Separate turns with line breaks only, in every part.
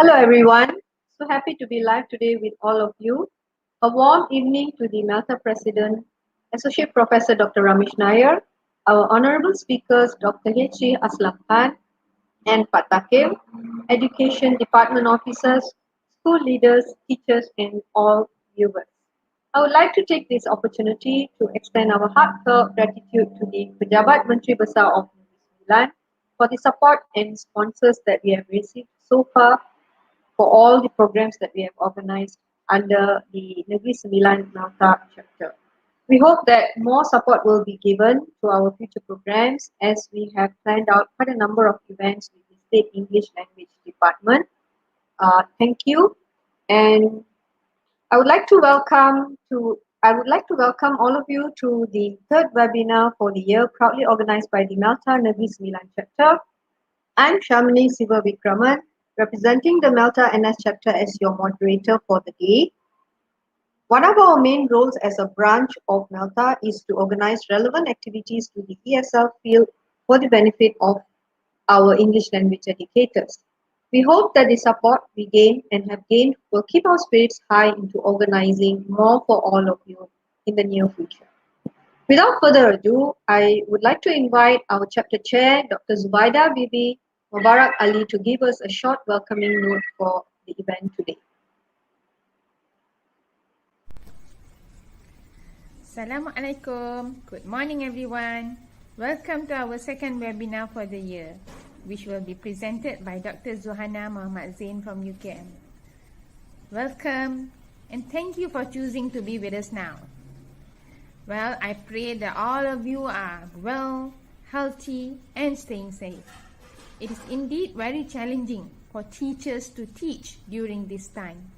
Hello everyone, so happy to be live today with all of you. A warm evening to the Malta President, Associate Professor Dr. Ramesh Nair, our honorable speakers Dr. H.C. Aslam Khan and Pak Takil, Education Department officers, school leaders, teachers and all viewers. I would like to take this opportunity to extend our heartfelt gratitude to the Pejabat Menteri Besar of Negeri Sembilan for the support and sponsors that we have received so far for all the programs that we have organized under the Negeri Sembilan Malta chapter. We hope that more support will be given to our future programs as we have planned out quite a number of events with the State English Language Department. Thank you. And I would like to welcome all of you to the third webinar for the year proudly organized by the Malta Negeri Sembilan chapter. I'm Shamini Siva Vikraman, representing the Malta NS chapter as your moderator for the day. One of our main roles as a branch of Malta is to organize relevant activities to the ESL field for the benefit of our English language educators. We hope that the support we gain and have gained will keep our spirits high into organizing more for all of you in the near future. Without further ado, I would like to invite our chapter chair, Dr. Zubaida Bibi Mubarak Ali, to give us a short welcoming note for the event today.
Assalamualaikum. Good morning everyone. Welcome to our second webinar for the year, which will be presented by Dr. Zuhana Muhammad Zain from UKM. Welcome and thank you for choosing to be with us now. Well, I pray that all of you are well, healthy and staying safe. It is indeed very challenging for teachers to teach during this time.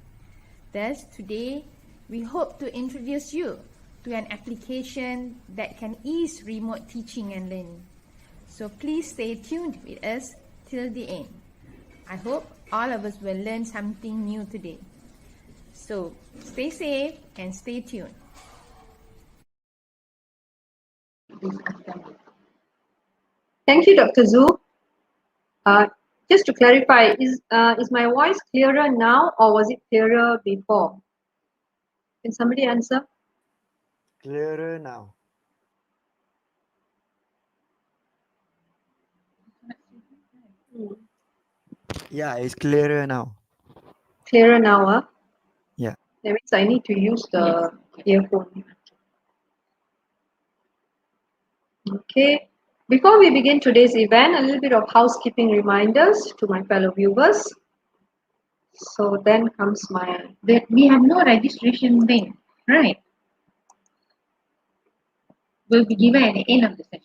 Thus, today we hope to introduce you to an application that can ease remote teaching and learning. So please stay tuned with us till the end. I hope all of us will learn something new today. So stay safe and stay tuned.
Thank you, Dr. Zu. Just to clarify, is my voice clearer now or was it clearer before? Can somebody answer?
Clearer now. Yeah, it's clearer now.
Clearer now, huh?
Yeah.
That means I need to use the earphone. Okay. Before we begin today's event, a little bit of housekeeping reminders to my fellow viewers. So then comes my...
We have no registration link, right? Will be given at the end of the session.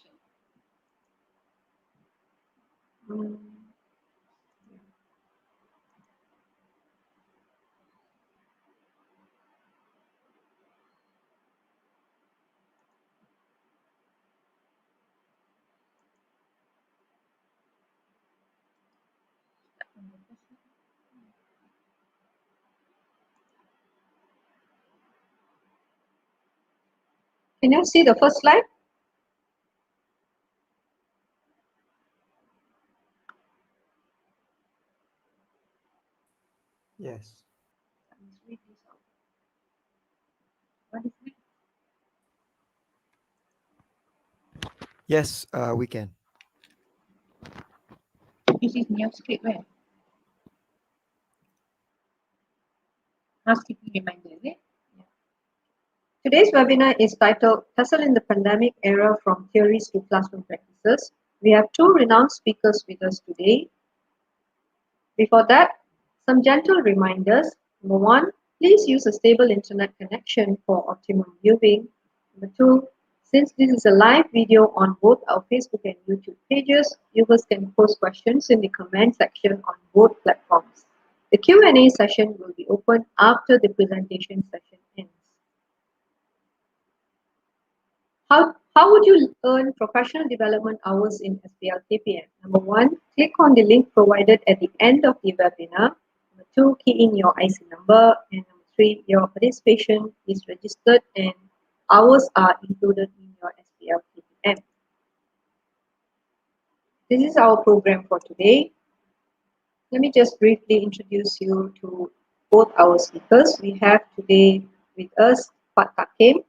Can you see the first slide?
Yes.
What is it?
Yes, we can.
This is new script, right? Housekeeping reminder, is it?
Today's webinar is titled TESL in the Pandemic Era from Theories to Classroom Practices. We have two renowned speakers with us today. Before that, some gentle reminders. Number one, please use a stable internet connection for optimum viewing. Number two, since this is a live video on both our Facebook and YouTube pages, viewers can post questions in the comment section on both platforms. The Q&A session will be open after the presentation session ends. How would you earn professional development hours in SPL KPM? Number one, click on the link provided at the end of the webinar. Number two, key in your IC number. And number three, your participation is registered and hours are included in your SPL KPM. This is our program for today. Let me just briefly introduce you to both our speakers. We have today with us Pak Takim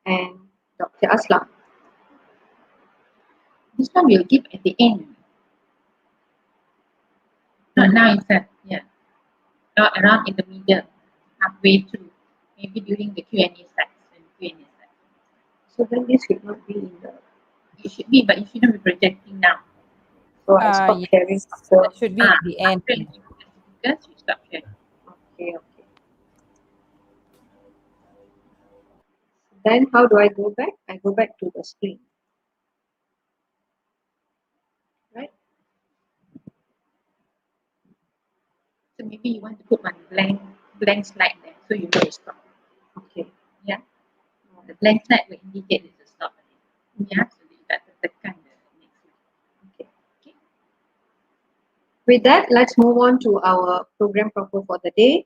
and Dr. Aslam.
This one we'll give at the end. Not now itself, yeah. Not around in the middle, halfway through. Maybe during the Q&A section.
So then this should not be in the.
It should be, but you shouldn't be projecting now.
So I stop sharing
Yes,
after.
that should be at the end.
After you give the certificates, you stop sharing.
Okay. Then how do I go back? I go back to the screen. Right?
So maybe you want to put one blank slide there, so you know it's stop.
Okay.
Yeah. The blank slide will indicate it's a stop. Yeah. So you got to tekan the next slide.
Okay. With that, let's move on to our program proper for the day.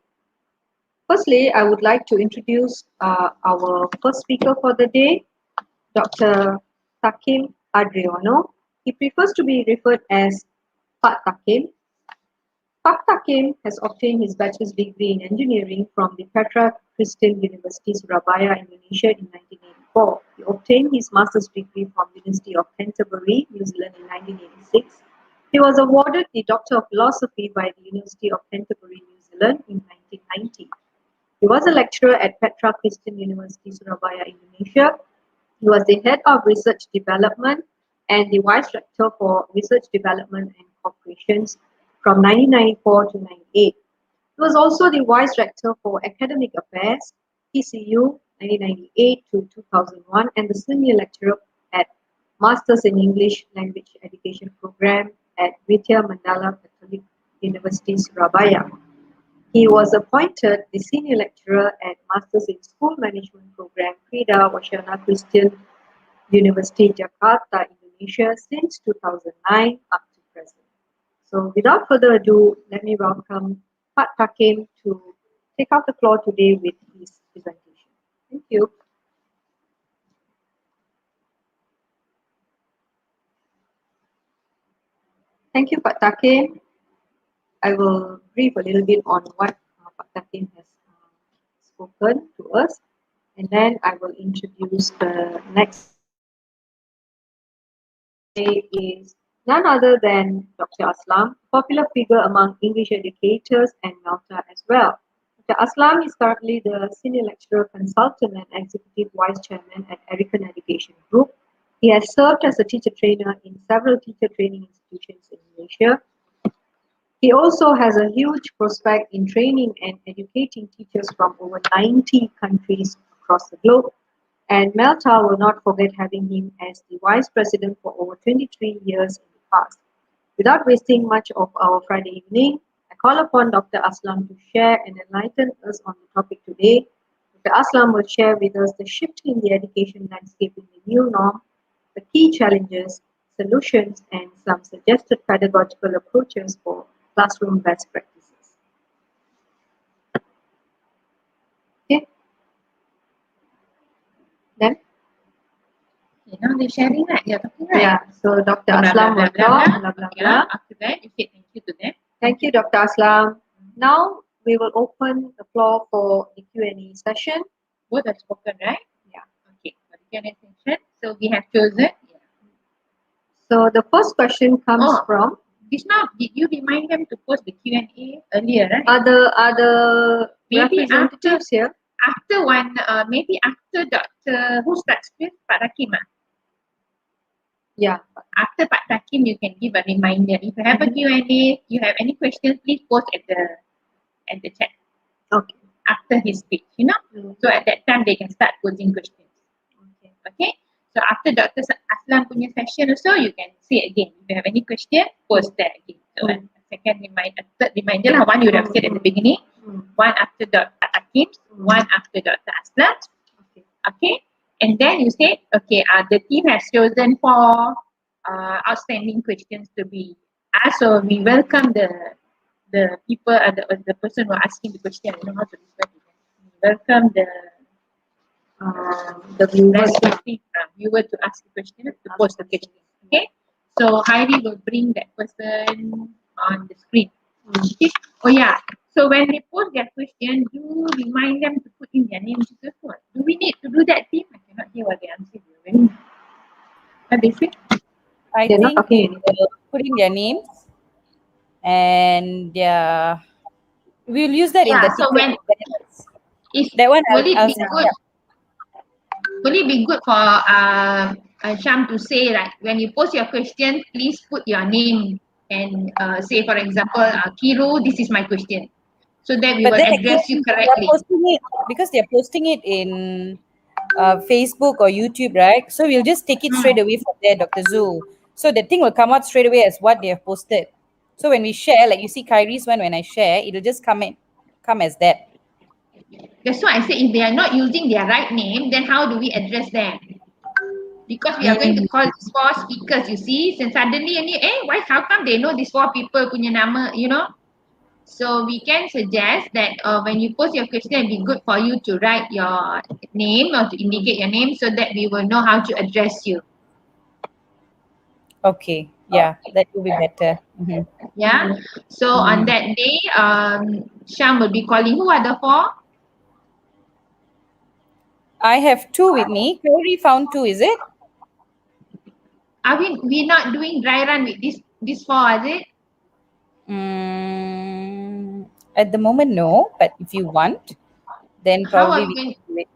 Firstly, I would like to introduce our first speaker for the day, Dr. Takim Adriano. He prefers to be referred as Pak Takim. Pak Takim has obtained his bachelor's degree in engineering from the Petra Christian University, Surabaya, Indonesia in 1984. He obtained his master's degree from University of Canterbury, New Zealand in 1986. He was awarded the Doctor of Philosophy by the University of Canterbury, New Zealand in 1990. He was a lecturer at Petra Christian University, Surabaya, Indonesia. He was the head of research development and the vice rector for research development and corporations from 1994 to 98. He was also the vice rector for academic affairs, TCU, 1998 to 2001, and the senior lecturer at Masters in English Language Education program at Vidya Mandala Catholic University, Surabaya. He was appointed the senior lecturer at Masters in School Management program, Krida Wacana Christian University, Jakarta, Indonesia, since 2009 up to present. So without further ado, let me welcome Pak Takim to take out the floor today with his presentation. Thank you. Thank you, Pak Takim. I will brief a little bit on what Pak Takim has spoken to us, and then I will introduce the next is none other than Dr. Aslam, a popular figure among English educators and Malta as well. Dr. Aslam is currently the Senior Lecturer Consultant and Executive Vice Chairman at American Education Group. He has served as a teacher trainer in several teacher training institutions in Malaysia. He also has a huge prospect in training and educating teachers from over 90 countries across the globe. And Malta will not forget having him as the Vice President for over 23 years in the past. Without wasting much of our Friday evening, I call upon Dr. Aslam to share and enlighten us on the topic today. Dr. Aslam will share with us the shift in the education landscape in the new norm, the key challenges, solutions, and some suggested pedagogical approaches for classroom best practices. Okay. Then?
Okay, now they're sharing, right? You're talking, right?
Yeah, so Dr.
Blah,
Aslam
blah,
will
blah,
talk,
blah,
blah, blah,
Yeah,
blah.
after that, you say thank you to them.
Thank you, Dr. Aslam. Now we will open the floor for the Q&A session.
Both have spoken, right?
Yeah.
Okay, for the Q&A session. So we have chosen.
So the first question comes
Oh.
from
Just now, did you remind them to post the Q&A earlier, right?
other
Maybe
representatives here.
After one, maybe after Dr. Who starts with? Pak Takim.
Yeah.
After Pak Takim, you can give a reminder. If you have a Q&A, you have any questions, please post at the chat.
Okay.
After his speech, you know. So at that time, they can start posing questions.
Okay.
Okay. So after Dr. Aslam punya session also, you can say again. If you have any question, post there again. So a second reminder, third reminder lah. One you would have said at the beginning. One after Dr. Hakim. One after Dr. Aslam.
Okay.
Okay. And then you say, okay, the team has chosen 4 outstanding questions to be asked. So we welcome the people, the person who are asking the question. I don't know how to describe it. We welcome
the viewers.
Viewer to ask the question, to post the question. Okay. So Heidi will bring that person on the screen. Okay. Oh yeah. So when they post their question, do remind them to put in their name because what? Do we need to do that, team? I cannot hear what they answer. What they say?
I
They're not
think
talking anything.
put in their names and their. We'll use that in
Yeah.
the
So
ticket.
when is
That one
will it
I'll
be
set
good?
it up.
Will it be good for Sham to say like when you post your question, please put your name and say for example, Kiru, this is my question, so that we
But
will
then
address you
again,
correctly.
they're posting it in Facebook or YouTube, right? So we'll just take it straight away from there, Dr. Zul. So the thing will come out straight away as what they have posted. So when we share, like you see Kyrie's one, when I share, it'll just come as that.
That's why I say if they are not using their right name, then how do we address them? Because we are going to
Mm,
call these four speakers, you see, and suddenly why how come they know these four people punya nama, you know? So we can suggest that when you post your question, it'd be good for you to write your name or to indicate your name so that we will know how to address you.
okay, yeah, that will be better. Mhm.
Yeah. So on that day, Sham will be calling. Who are the four?
I have two with me. Kyrie found two, is it?
Are we not doing dry run with this four? Is it?
At the moment, no, but if you want, then
How are
probably
we
we can
going?
do it.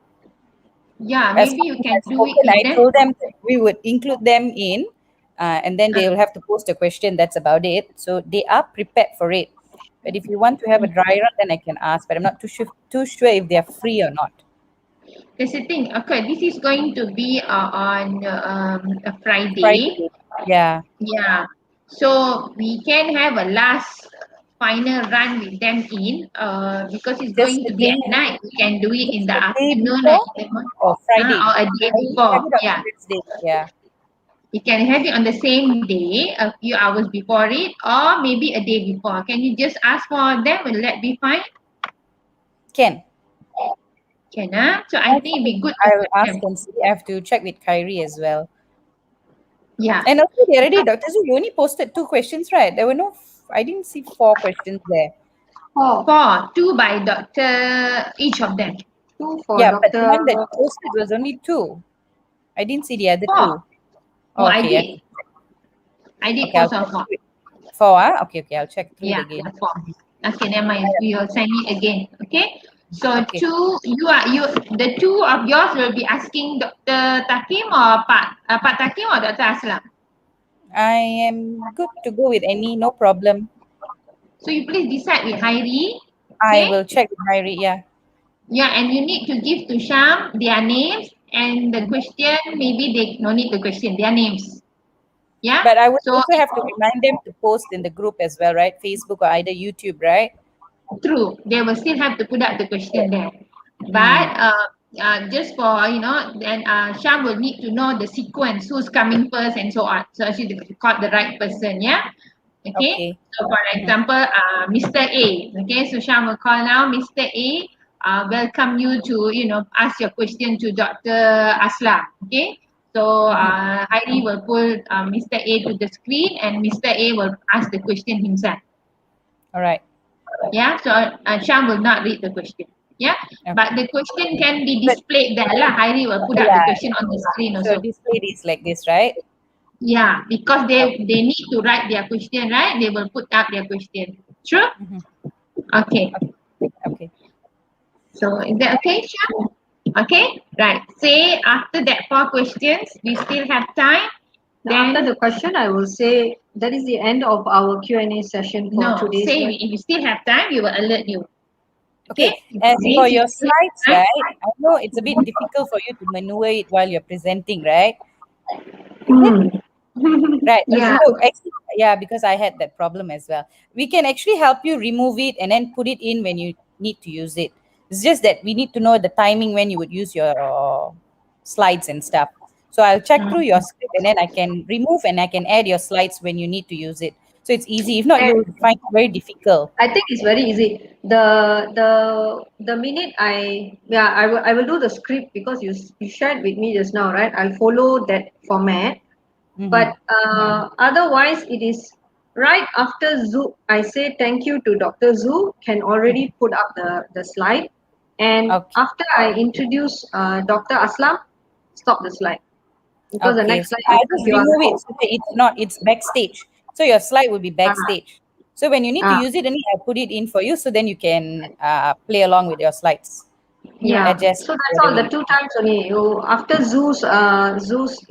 Yeah,
As
maybe
much
you
as
can
I've
do it
spoken,
with
I
them.
told them that we would include them in, and then they will have to post a question. That's about it. So they are prepared for it. But if you want to have a dry run, then I can ask. But I'm not too sure if they are free or not.
That's the thing. Okay, this is going to be on a Friday.
Friday. Yeah.
Yeah. So we can have a last final run with them in because it's
Just
going
the
to be
day,
at night. We can do it in
just
the
the day
afternoon
before or Friday.
or a day
I will have
before.
it on
Yeah.
Thursday. Yeah.
You can have it on the same day, a few hours before it, or maybe a day before. Can you just ask for them? Will that be fine?
Can.
Can So I
I
think it'd
think
be good to
I'll
have
ask
them.
and see. I have to check with Kyrie as well.
Yeah.
And also, the other day, Dr. Zul, you only posted two questions, right? There were no, I didn't see four questions there.
Oh,
Four, two by doctor, each of them.
two for
Yeah, but the
Dr.
one that you posted was only two. I didn't see the other
Four.
two.
Oh,
Oh,
I
okay.
did. I did
Okay, I'll
post on
check
four.
through it. Four, okay, okay. I'll check through it
Yeah,
again.
four. Okay, never mind. We will send it again. Okay. So
Okay.
the two of yours will be asking Dr. Takim or Pak Takim or Dr. Aslam.
I am good to go with any, no problem.
So you please decide with Hairi.
I
Okay.
will check with Myri, yeah.
Yeah, and you need to give to Sham their names and the
Mhm.
question. Maybe they no need the question, their names. Yeah.
But I would
So
also have to remind them to post in the group as well, right? Facebook or either YouTube, right?
true, they will still have to put up the question there. But
Mm.
just for then Sham will need to know the sequence, who's coming first and so on. So she caught the right person, yeah. Okay.
Okay.
So for
Mhm.
example, Mr. A. Okay, so Sham will call now, Mr. A. Welcome you to ask your question to Dr. Aslam. Okay. So
Mhm.
Heidi will pull Mr. A to the screen and Mr. A will ask the question himself.
All right.
Yeah, so Sham will not read the question. Yeah, but
Okay.
the question can be
But
displayed there lah. Heidi will put up the
yeah,
question on the screen
so
also.
display is like this, right?
Yeah, because
Okay.
they need to write their question, right? They will put up their question. True?
Mhm.
Okay.
Okay. Okay.
So is that okay, Sham? Okay, right. Say after that four questions, we still have time.
Now, after
Then
the question, I will say that is the end of our Q&A session for
no,
today's
say
web.
if you still have time, we will alert you.
Okay.
Okay? If
As
it
for
means if
your
you still
slides,
have
right? I know it's a bit difficult for you to maneuver it while you're presenting, right? Is it?
Hmm.
Right.
Yeah.
So actually, yeah, because I had that problem as well. We can actually help you remove it and then put it in when you need to use it. It's just that we need to know the timing when you would use your slides and stuff. So I'll check through your script and then I can remove and I can add your slides when you need to use it. So it's easy. If not,
And
you'll find it very difficult.
I think it's very easy. The minute I will do the script because you shared with me just now, right? I'll follow that format.
Mm-hmm.
But otherwise, it is Right after Zoo, I say thank you to Dr. Zoo, can already put up the slide. And
Okay.
after I introduce Dr. Aslam, stop the slide because the
Okay.
next
So
slide
I
is the
just
QR
remove it
code.
so that it's not, it's backstage. So your slide will be
Ah,
backstage. So when you need to
ah,
use it, only I put it in for you so then you can play along with your slides.
yeah.
Adjust
So that's all.
whatever
The
you
two
need.
times only. You after Zoo's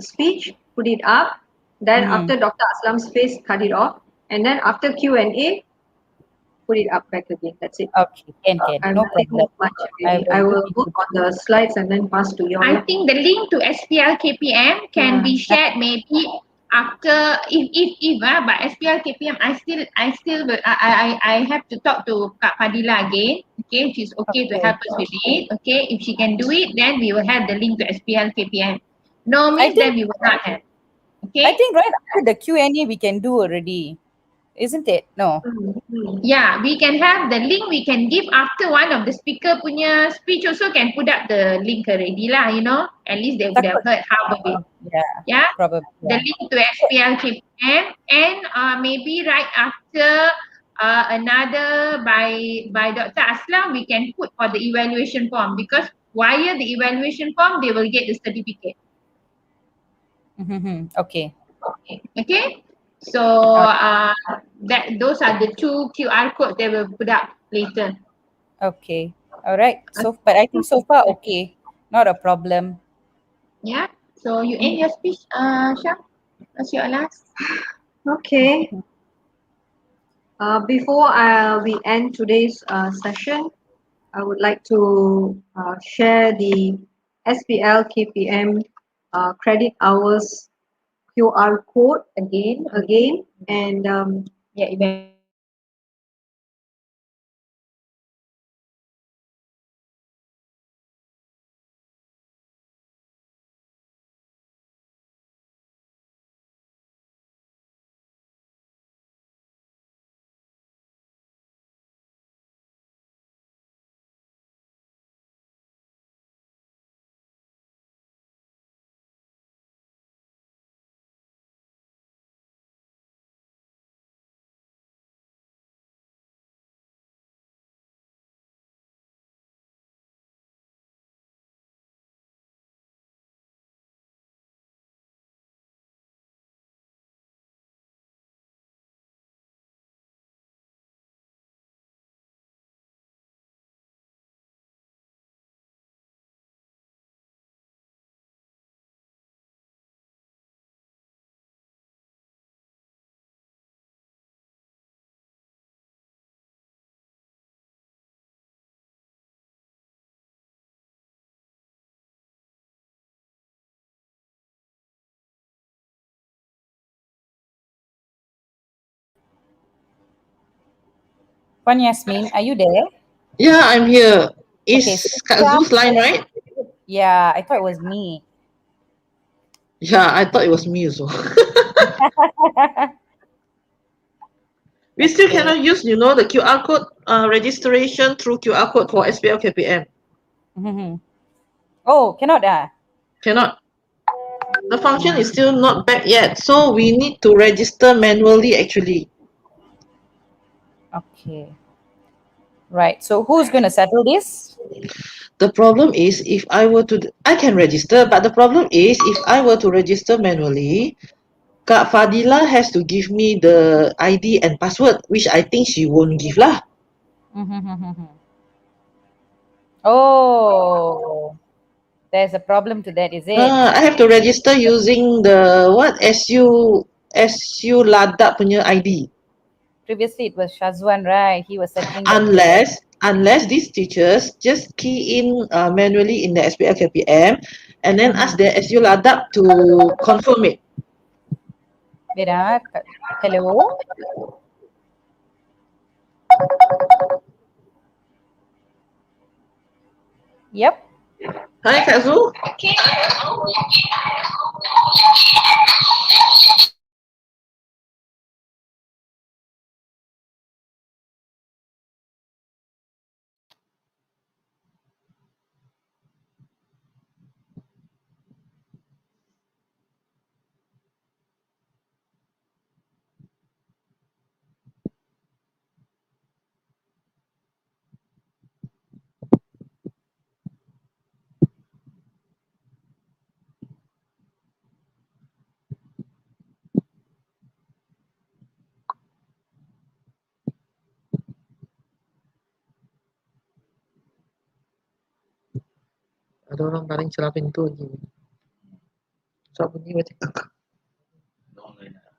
speech, put it up. Then
Mm-hmm.
after Dr. Aslam's face, cut it off. And then after Q&A, put it up back again. That's it.
Okay, can.
I
No
will take
problem.
that much
I
really.
will
I
look
will
into
work on the slides and then pass to you
I
all.
think the link to SPL KPM can
Yeah.
be shared maybe after if but SPL KPM I have to talk to Kak Fadila again. Okay, she's okay to
Okay.
help us with it. Okay, if she can do it, then we will have the link to SPL KPM. No
I
means
think
then we will not have.
I
Okay.
think right after the Q&A we can do already. Isn't it? No.
Mm.
Yeah, we can have the link we can give after one of the speaker punya speech also can put up the link already lah, At least they would have
Takut.
heard half of it.
Yeah,
Yeah.
probably.
The
Yeah.
link to SPL KPM and maybe right after another by Dr. Aslam we can put for the evaluation form because via the evaluation form they will get the certificate.
Mm-hmm. Okay.
Okay. So
All right.
that those are the two QR codes they will put up later.
Okay. All right.
Okay.
So, but I think so far okay. Not a problem.
Yeah. So you end your speech, Sham. What's your last?
Okay. Before we end today's session, I would like to share the SPL KPM credit hours QR code again, and
Yeah. Puan Yasmin, are you there?
Yeah, I'm here.
Okay. So
Is Kak
Syam,
Zu's line right?
yeah, I thought it was me.
Yeah, I thought it was me also. We still
Okay.
cannot use, the QR code registration through QR code for SPL KPM.
Mm-hmm. Oh, cannot
Cannot. The function is still not back yet, so we need to register manually actually.
Okay. Right. So who's gonna settle this?
The problem is if I can register, but the problem is if I were to register manually, Kak Fadila has to give me the ID and password, which I think she won't give lah.
Mm-hmm. Oh, there's a problem to that, is it?
I have to register using the what SU Ladak punya ID.
Previously it was Shazwan, right? He was settling that with us.
Unless these teachers just key in manually in the SPL KPM and then
Mm-hmm.
ask the SU Ladak to confirm it.
Wait, hello? Yep.
Hi Kak Zul. Ada orang paling celah pintu lagi. So bunyi macam